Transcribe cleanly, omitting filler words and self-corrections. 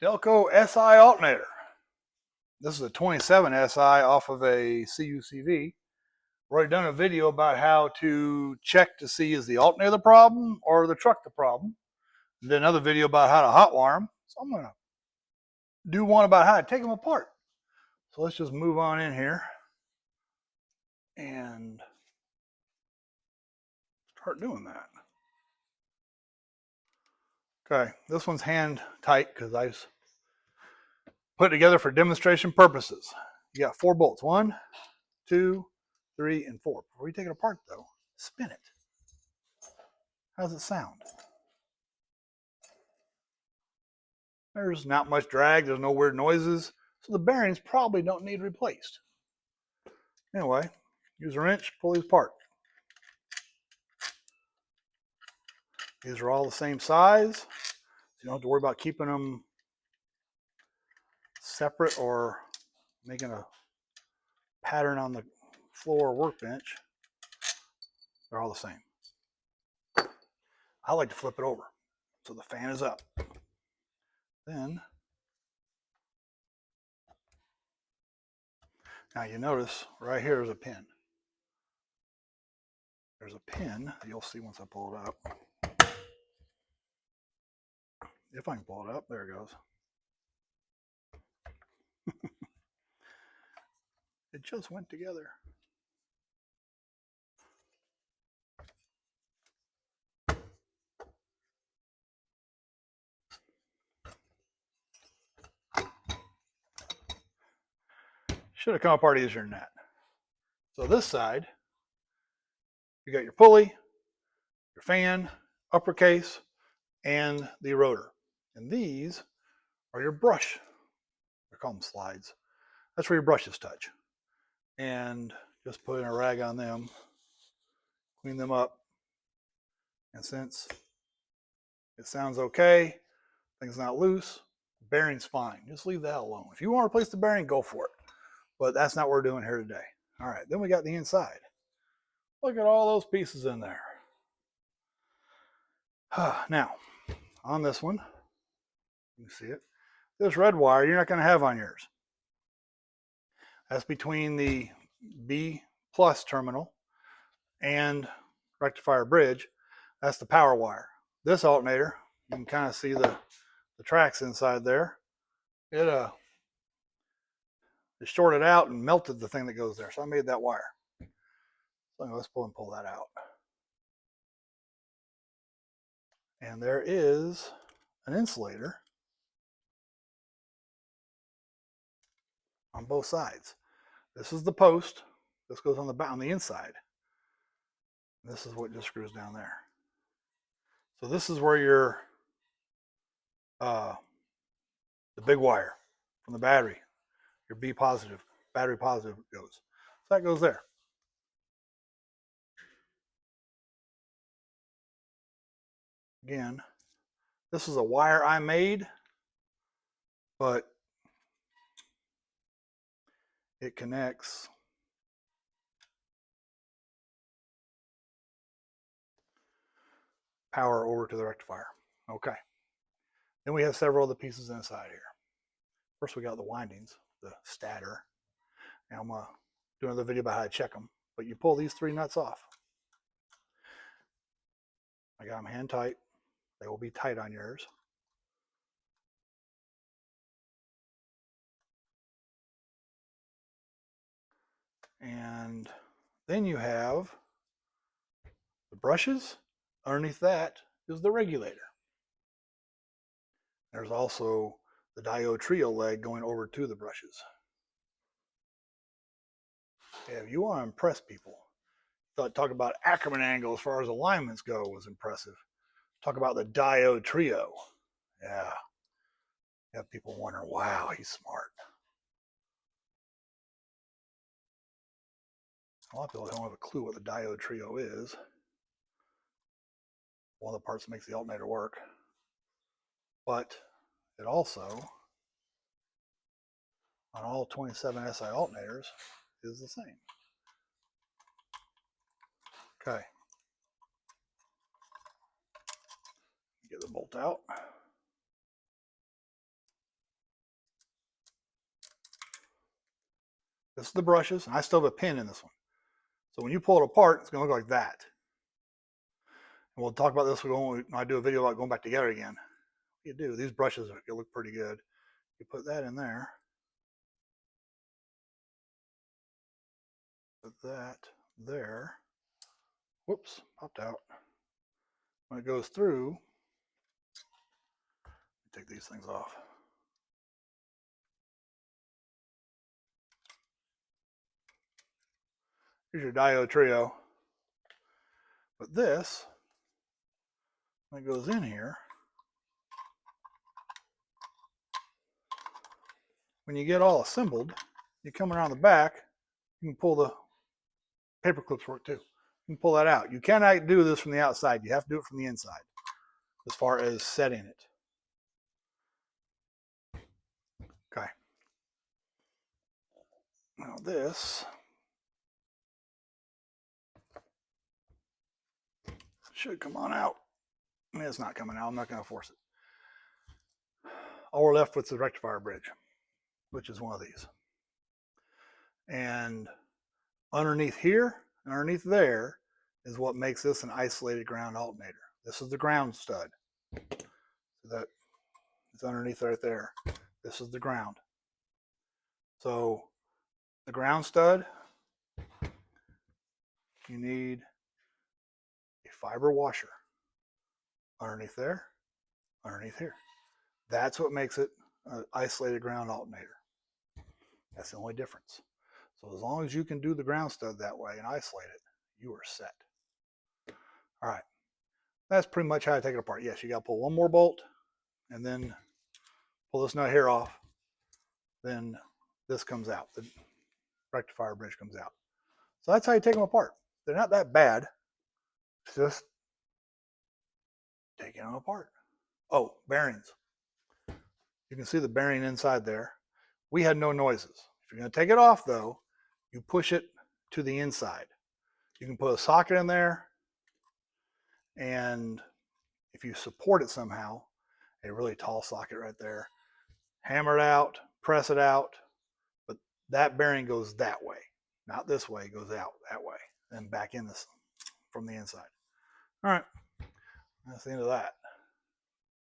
Delco SI alternator. This is a 27 SI off of a Cucv. I've already done a video about how to check to see is the alternator the problem or the truck the problem. And then another video about how to hot wire them. So I'm going to do one about how to take them apart. So let's just move on in here and start doing that. Okay, this one's hand tight because I put it together for demonstration purposes. You got 4 bolts. 1, 2, 3, and 4. Before you take it apart though, spin it. How does it sound? There's not much drag, there's no weird noises, so the bearings probably don't need replaced. Anyway, use a wrench, pull these apart. These are all the same size, so you don't have to worry about keeping them separate or making a pattern on the floor or workbench. They're all the same. I like to flip it over so the fan is up. Then, now you notice right here is a pin. There's a pin that you'll see once I pull it up. If I can pull it up, there it goes. It just went together. Should have come apart easier than that. So this side, you got your pulley, your fan, upper case, and the rotor. And these are your brush. They call them slides. That's where your brushes touch. And just put in a rag on them, clean them up. And since it sounds okay, things not loose, bearing's fine. Just leave that alone. If you want to replace the bearing, go for it. But that's not what we're doing here today. All right, then we got the inside. Look at all those pieces in there. Now, on this one, you can see it. This red wire you're not going to have on yours. That's between the B plus terminal and rectifier bridge. That's the power wire. This alternator, you can kind of see the tracks inside there. It shorted out and melted the thing that goes there. So I made that wire. So let's pull that out. And there is an insulator on both sides. This is the post. This goes on the inside. This is what just screws down there. So this is where your the big wire from the battery, your B positive, battery positive goes. So that goes there. Again, this is a wire I made, but it connects power over to the rectifier. Okay. Then we have several other pieces inside here. First, we got the windings, the stator. Now I'm going to do another video about how to check them. But you pull these 3 nuts off. I got them hand tight. They will be tight on yours. And then you have the brushes. Underneath that is the regulator. There's also the diode trio leg going over to the brushes. Yeah, if you want to impress people, talk about Ackerman angle as far as alignments go was impressive. Talk about the diode trio. Yeah. You have people wondering, wow, he's smart. A lot of people don't have a clue what the diode trio is. One of the parts that makes the alternator work. But it also, on all 27 SI alternators, is the same. Okay. Get the bolt out. This is the brushes, and I still have a pin in this one. So when you pull it apart, it's going to look like that. And we'll talk about this when I do a video about going back together again. You do, these brushes look pretty good. You put that in there. Put that there. Whoops, popped out. When it goes through, take these things off. Here's your diode trio. But this, when it goes in here, when you get all assembled, you come around the back, you can pull the paper clips for it too. You can pull that out. You cannot do this from the outside. You have to do it from the inside as far as setting it. Okay. Now this should come on out. I mean, it's not coming out. I'm not going to force it. All we're left with is the rectifier bridge, which is one of these. And underneath here and underneath there is what makes this an isolated ground alternator. This is the ground stud. So that is underneath right there. This is the ground. So the ground stud, you need a fiber washer underneath there, underneath here. That's what makes it an isolated ground alternator. That's the only difference. So as long as you can do the ground stud that way and isolate it, you are set. All right, that's pretty much how I take it apart. Yes, you got to pull one more bolt and then pull this nut here off. Then this comes out. The rectifier bridge comes out. So that's how you take them apart. They're not that bad. It's just taking them apart. Oh, bearings. You can see the bearing inside there. We had no noises. If you're going to take it off, though, you push it to the inside. You can put a socket in there, and if you support it somehow, a really tall socket right there, hammer it out, press it out, but that bearing goes that way, not this way. It goes out that way, and back in this from the inside. All right, that's the end of that.